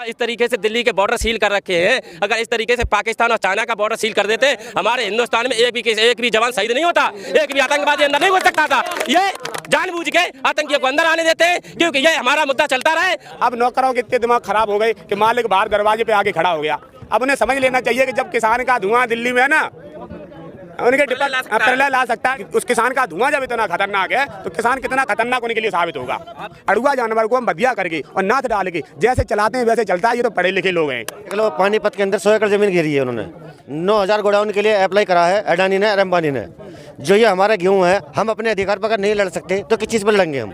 इस तरीके से दिल्ली के बॉर्डर सील कर रखे हैं। अगर इस तरीके से पाकिस्तान और चाइना का बॉर्डर सील कर देते, हमारे हिंदुस्तान में एक भी जवान शहीद नहीं होता, एक भी आतंकवादी अंदर नहीं घुस सकता था। ये जानबूझ के आतंकियों को अंदर आने देते हैं क्योंकि ये हमारा मुद्दा चलता रहे। अब नौकरों के इतने दिमाग खराब हो गए कि मालिक बाहर दरवाजे पे आके खड़ा हो गया। अब उन्हें समझ लेना चाहिए कि जब किसान का धुआं दिल्ली में है ना, उनके प्रलय ला सकता है। उस किसान का धुआं जब इतना खतरनाक है तो किसान कितना खतरनाक उनके लिए साबित होगा। अड़ुआ जानवर को हम बधिया करके और नाथ डाल के जैसे चलाते हैं वैसे चलता है। ये तो पढ़े लिखे लोग हैं। पानीपत के अंदर 100 एकड़ जमीन घेरी है उन्होंने। 9000 गोडाउन के लिए अप्लाई करा है अडानी ने और अंबानी ने। जो ये हमारा गेहूं है, हम अपने अधिकार पर अगर नहीं लड़ सकते तो किस चीज पर लड़ेंगे हम?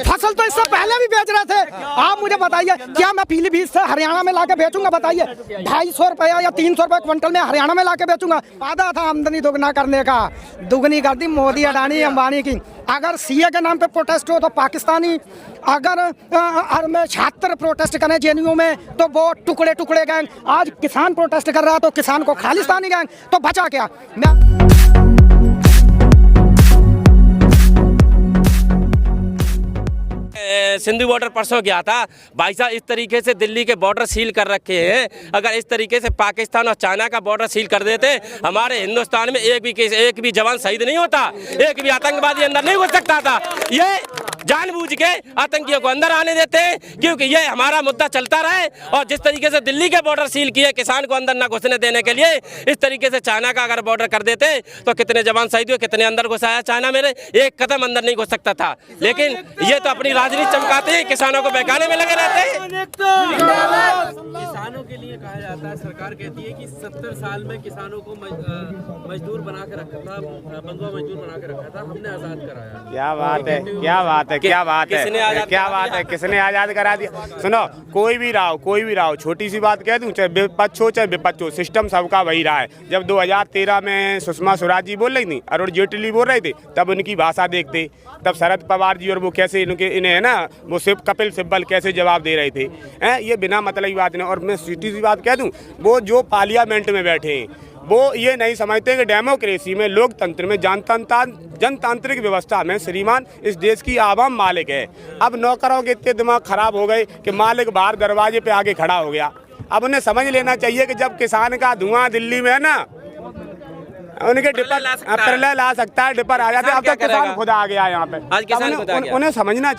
फसल तो इससे पहले भी बेच रहे थे। आप मुझे बताइए, क्या मैं पीलीभीत से हरियाणा में लाके बेचूंगा? बताइए, 250 रुपया या 300 रुपये क्विंटल में हरियाणा में लाके बेचूंगा? वादा था आमदनी दोगुना करने का, दुगनी कर दी मोदी, अडानी, अंबानी की। अगर सीए के नाम पे प्रोटेस्ट हो तो पाकिस्तानी, अगर में छात्र प्रोटेस्ट करें जेएनयू में तो वो टुकड़े टुकड़े गैंग। आज किसान प्रोटेस्ट कर रहा है तो किसान को खालिस्तानी गैंग, तो बचा क्या? सिंधु बॉर्डर परसों गया था भाई साहब। इस तरीके से दिल्ली के बॉर्डर सील कर रखे हैं। अगर इस तरीके से पाकिस्तान और चाइना का बॉर्डर सील कर देते, हमारे हिंदुस्तान में एक भी जवान शहीद नहीं होता, एक भी आतंकवादी अंदर नहीं घुस सकता था। ये जानबूझ के आतंकियों को अंदर आने देते हैं क्योंकि ये हमारा मुद्दा चलता रहे। और जिस तरीके से दिल्ली के बॉर्डर सील किए किसान को अंदर न घुसने देने के लिए, इस तरीके से चाइना का अगर बॉर्डर कर देते तो कितने जवान शहीद हुए, कितने अंदर घुसाया चाइना। मेरे एक कदम अंदर नहीं घुस सकता था। लेकिन ये तो अपनी राजनीति चमकाते हैं, किसानों को बहकाने में लगे रहते हैं। किसानों के लिए कहा जाता है, सरकार कहती है कि 70 साल में किसानों को मजदूर बना के रखा था, बंधुआ मजदूर बना के रखा था, हमने आजाद कराया। क्या बात है, क्या बात है, क्या बात है, क्या बात है, किसने आजाद करा दिया? सुनो, कोई भी रहा हो, छोटी सी बात कह दूं, चाहे विपक्ष हो चाहे विपक्ष हो, सिस्टम सबका वही रहा है। जब 2013 में सुषमा स्वराज जी बोल रही थी, अरुण जेटली बोल रहे थे, तब उनकी भाषा देखते, तब शरद पवार जी और वो कैसे इन्हें है ना, वो कपिल सिब्बल कैसे जवाब दे रहे थे। ये बिना मतलब की बात नहीं। और मैं सीधी सी बात कह दूं, वो जो पार्लियामेंट में बैठे हैं वो ये नहीं समझते कि डेमोक्रेसी में, लोकतंत्र में, जनतांत्रिक व्यवस्था में श्रीमान इस देश की आवाम मालिक है। अब नौकरों के इतने दिमाग खराब हो गए कि मालिक बाहर दरवाजे पे आके खड़ा हो गया। अब उन्हें समझ लेना चाहिए कि जब किसान का धुआं दिल्ली में है ना, उनके प्रलय ला सकता है, डिपर आ जाते। अब तो किसान खुद आ गया यहाँ पे। उन्हें समझना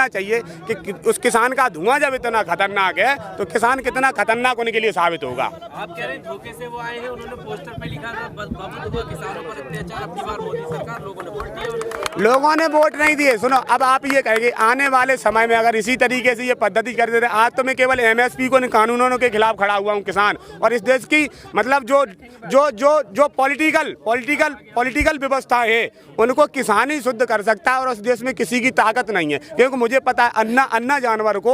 चाहिए कि उस किसान का धुआं जब इतना खतरनाक है तो किसान कितना खतरनाक उनके लिए साबित होगा। आप कह रहे हैं धोखे से वो आए हैं, उन्होंने पोस्टर पे लिखा था किसानों पर अत्याचार, अपनी बार मोदी सरकार, लोगों ने वोट दिए। लोगों ने वोट नहीं दिए। सुनो, अब आप ये कहेंगे आने वाले समय में अगर इसी तरीके से ये पद्धति कर देते, आज तो मैं केवल MSP को कानूनों के खिलाफ खड़ा हुआ हूँ किसान, और इस देश की मतलब जो पॉलिटिकल व्यवस्था है उनको किसान ही शुद्ध कर सकता है। और उस देश में किसी की ताकत नहीं है, क्योंकि मुझे पता है अन्ना जानवर को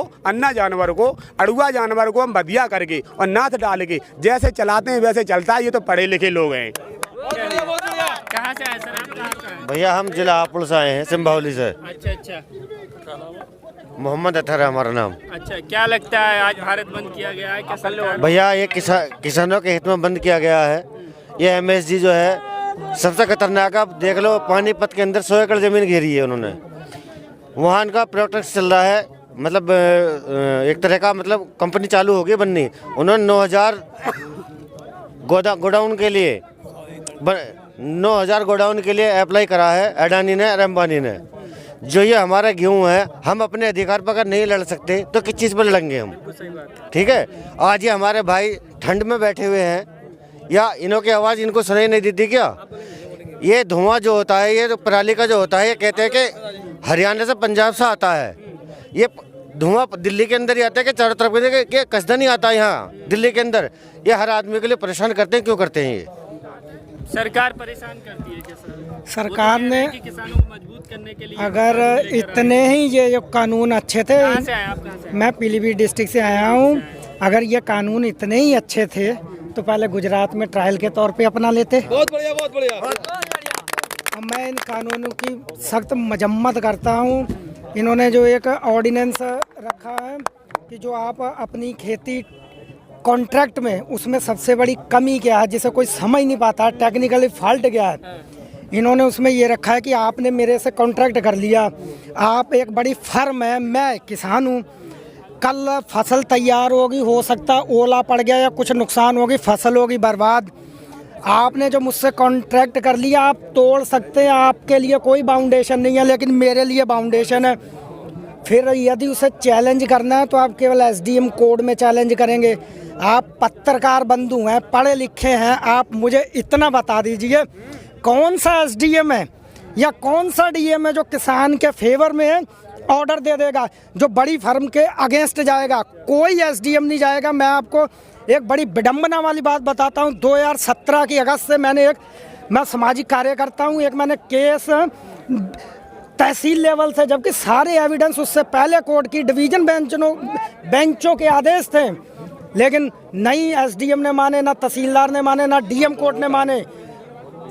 अड़ुआ जानवर को हम बधिया करके और नाथ डाल के जैसे चलाते हैं वैसे चलता है। ये तो पढ़े लिखे लोग हैं। कहाँ से आए सर आप? भैया हम जिला हापुड़ से आए हैं, सिंभावली से। अच्छा। मोहम्मद अतहर है हमारा नाम। अच्छा, क्या लगता है आज भारत बंद किया गया है? क्या भैया ये किसानों के हित में बंद किया गया है। ये MSG जो है सबसे खतरनाक। आप देख लो, पानीपत के अंदर 100 एकड़ जमीन घेरी है उन्होंने। वहाँ इनका प्रोटेस्ट चल रहा है, मतलब एक तरह का मतलब कंपनी चालू होगी बननी। उन्होंने 9000 गोडाउन के लिए 9000 गोडाउन के लिए अप्लाई करा है अडानी ने और अंबानी ने। जो ये हमारा गेहूं है, हम अपने अधिकार पर अगर नहीं लड़ सकते तो किस चीज़ पर लड़ेंगे हम? ठीक है, आज ये हमारे भाई ठंड में बैठे हुए हैं, या इन्हों की आवाज़ इनको सुनाई नहीं देती क्या? ये धुआं जो होता है, ये पराली का जो होता है, ये कहते हैं कि हरियाणा से पंजाब से आता है। ये धुआं दिल्ली के अंदर ही आता है कि चारों तरफ के कसदा नहीं आता यहाँ दिल्ली के अंदर। ये हर आदमी के लिए परेशान करते हैं। क्यों करते हैं? ये सरकार परेशान करती है क्या? सरकार ने किसानों को मजबूत करने के लिए अगर इतने ही ये जो कानून अच्छे थे। कहाँ से आए आप? कहाँ से? मैं पीलीभीत डिस्ट्रिक्ट से आया हूँ। अगर ये कानून इतने ही अच्छे थे तो पहले गुजरात में ट्रायल के तौर पे अपना लेते। बहुत बढ़िया। मैं इन कानूनों की सख्त मजम्मत करता हूँ। इन्होंने जो एक ऑर्डिनेंस रखा है कि जो आप अपनी खेती कॉन्ट्रैक्ट में, उसमें सबसे बड़ी कमी क्या है जिसे कोई समझ नहीं पाता, टेक्निकली फॉल्ट क्या है। इन्होंने उसमें ये रखा है कि आपने मेरे से कॉन्ट्रैक्ट कर लिया, आप एक बड़ी फर्म है, मैं किसान हूँ, कल फसल तैयार होगी, हो सकता ओला पड़ गया या कुछ नुकसान होगी, फसल होगी बर्बाद। आपने जो मुझसे कॉन्ट्रैक्ट कर लिया आप तोड़ सकते हैं, आपके लिए कोई बाउंडेशन नहीं है, लेकिन मेरे लिए बाउंडेशन है। फिर यदि उसे चैलेंज करना है तो आप केवल एसडीएम कोड में चैलेंज करेंगे। आप पत्रकार बंधु हैं, पढ़े लिखे हैं, आप मुझे इतना बता दीजिए कौन सा एसडीएम है या कौन सा डीएम है जो किसान के फेवर में है ऑर्डर दे देगा, जो बड़ी फर्म के अगेंस्ट जाएगा। कोई एसडीएम नहीं जाएगा। मैं आपको एक बड़ी विडंबना वाली बात बताता हूँ। 2017 की अगस्त से मैं सामाजिक कार्यकर्ता हूँ। एक मैंने केस तहसील लेवल से, जबकि सारे एविडेंस उससे पहले कोर्ट की डिवीजन बेंचों के आदेश थे, लेकिन नहीं एसडीएम ने माने, ना तहसीलदार ने माने, ना डीएम कोर्ट ने माने।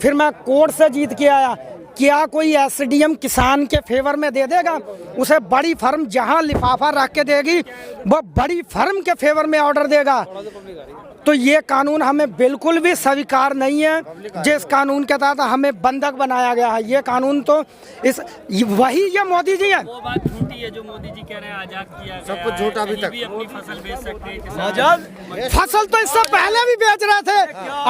फिर मैं कोर्ट से जीत के आया। क्या कोई एसडीएम किसान के फेवर में दे देगा? उसे बड़ी फर्म जहां लिफाफा रख के देगी वो बड़ी फर्म के फेवर में ऑर्डर देगा। तो ये कानून हमें बिल्कुल भी स्वीकार नहीं है। जिस कानून के तहत हमें बंधक बनाया गया है, ये कानून तो वही ये मोदी जी हैं। वो बात झूठी है जो मोदी जी कह रहे हैं आजाद किया गया, सब कुछ झूठा अभी तक। भी अपनी फसल बेच सकते हैं। आजाद फसल तो इससे पहले भी बेच रहे थे।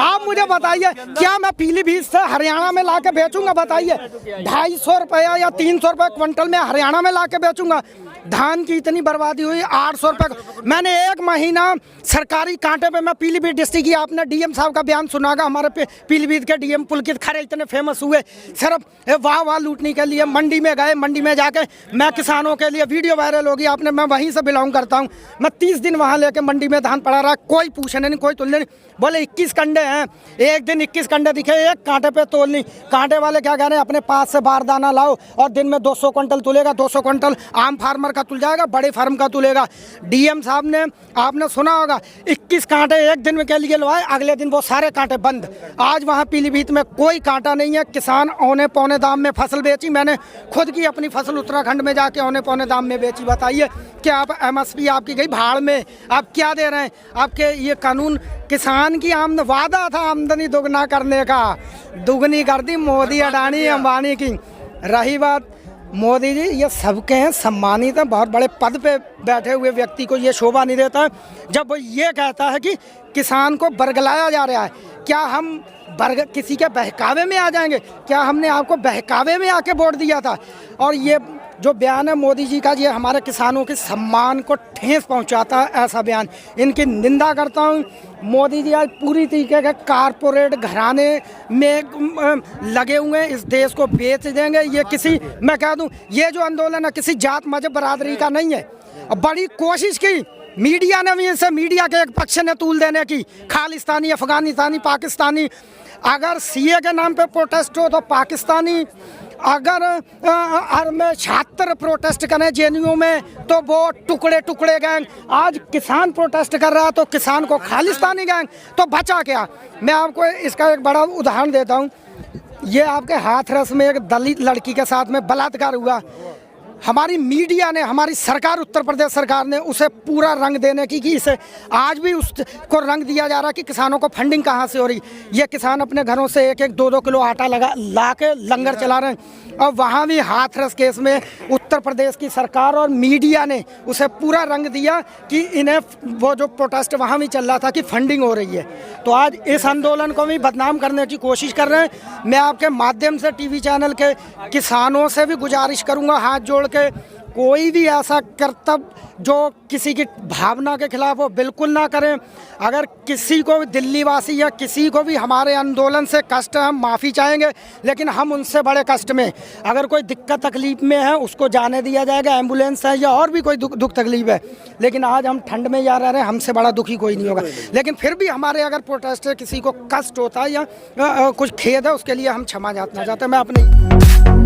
आप मुझे बताइए, क्या मैं पीलीभीत से हरियाणा में ला के बेचूंगा? बताइए, 250 रुपया या 300 रुपये क्विंटल में हरियाणा में ला के बेचूंगा। धान की इतनी बर्बादी हुई, 800 रुपये। मैंने 1 महीना सरकारी कांटे पे, मैं पीलीभीत डिस्ट्रिक्ट की, आपने डीएम साहब का बयान सुनागा, हमारे पीलीभीत के डीएम पुलकित खरे इतने फेमस हुए सिर्फ वाह लूटने के लिए। मंडी में गए, मंडी में जाके मैं किसानों के लिए, वीडियो वायरल होगी आपने, मैं वहीं से बिलोंग करता हूँ। मैं 30 दिन वहाँ लेके मंडी में धान पड़ा रहा, कोई पूछने नहीं, कोई तुलने नहीं। बोले 21 कंडे हैं, एक दिन 21 कंडे दिखे, एक कांटे पे तोल नहीं। कांटे वाले क्या कह रहे हैं, अपने पास से बारदाना लाओ और दिन में 200 क्विंटल तुलेगा। 200 क्विंटल आम फार्मर का तुल जाएगा, बड़े फार्म का तुलेगा। डीएम साहब ने, आपने सुना होगा, 21 कांटे एक दिन में के लिए लवाए, अगले दिन वो सारे कांटे बंद। आज वहाँ पीलीभीत में कोई कांटा नहीं है। किसान औने पौने दाम में फसल बेची। मैंने खुद की अपनी फसल उत्तराखंड में जाके औने पौने दाम में बेची। बताइए क्या आप एमएसपी आपकी गई भाड़ में? आप क्या दे रहे हैं? आपके ये कानून किसान की वादा था आमदनी दोगुना करने का, दुगनी कर दी मोदी, अडानी, अंबानी की। रही बात मोदी जी, ये सबके हैं, सम्मानित हैं, बहुत बड़े पद पे बैठे हुए व्यक्ति को ये शोभा नहीं देता जब वो ये कहता है कि किसान को बरगलाया जा रहा है। क्या हम किसी के बहकावे में आ जाएंगे? क्या हमने आपको बहकावे में आके वोट दिया था? और ये जो बयान है मोदी जी का, ये हमारे किसानों के सम्मान को ठेस पहुंचाता है, ऐसा बयान। इनकी निंदा करता हूं। मोदी जी आज पूरी तरीके के कारपोरेट घराने में लगे हुए हैं, इस देश को बेच देंगे। ये किसी, मैं कह दूं, ये जो आंदोलन है किसी जात मजहब बरादरी का नहीं है। बड़ी कोशिश की मीडिया ने भी, इसे मीडिया के एक पक्ष ने तूल देने की, खालिस्तानी, अफगानिस्तानी, पाकिस्तानी। अगर सीए के नाम पे प्रोटेस्ट हो तो पाकिस्तानी, अगर में छात्र प्रोटेस्ट करें जेएनयू में तो वो टुकड़े टुकड़े गैंग। आज किसान प्रोटेस्ट कर रहा है तो किसान को खालिस्तानी गैंग, तो बचा क्या? मैं आपको इसका एक बड़ा उदाहरण देता हूँ। ये आपके हाथरस में एक दलित लड़की के साथ में बलात्कार हुआ। हमारी मीडिया ने, हमारी सरकार, उत्तर प्रदेश सरकार ने उसे पूरा रंग देने की, कि इसे आज भी उसको रंग दिया जा रहा है कि किसानों को फंडिंग कहाँ से हो रही। ये किसान अपने घरों से 1-2 किलो आटा ला के लंगर चला रहे हैं। और वहाँ भी हाथरस केस में उत्तर प्रदेश की सरकार और मीडिया ने उसे पूरा रंग दिया कि इन्हें, वो जो प्रोटेस्ट वहाँ भी चल रहा था कि फंडिंग हो रही है। तो आज इस आंदोलन को भी बदनाम करने की कोशिश कर रहे हैं। मैं आपके माध्यम से टीवी चैनल के किसानों से भी गुजारिश करूँगा, हाथ जोड़ के, कोई भी ऐसा करतब जो किसी की भावना के खिलाफ हो, बिल्कुल ना करें। अगर किसी को भी, दिल्ली वासी या किसी को भी हमारे आंदोलन से कष्ट है, हम माफ़ी चाहेंगे, लेकिन हम उनसे बड़े कष्ट में, अगर कोई दिक्कत तकलीफ में है उसको जाने दिया जाएगा, एम्बुलेंस है या और भी कोई दुख तकलीफ है। लेकिन आज हम ठंड में जा रहे हैं, हमसे बड़ा दुखी कोई नहीं होगा। लेकिन फिर भी हमारे अगर प्रोटेस्ट है, किसी को कष्ट होता है या कुछ खेद है, उसके लिए हम क्षमा याचना चाहते हैं। मैं अपनी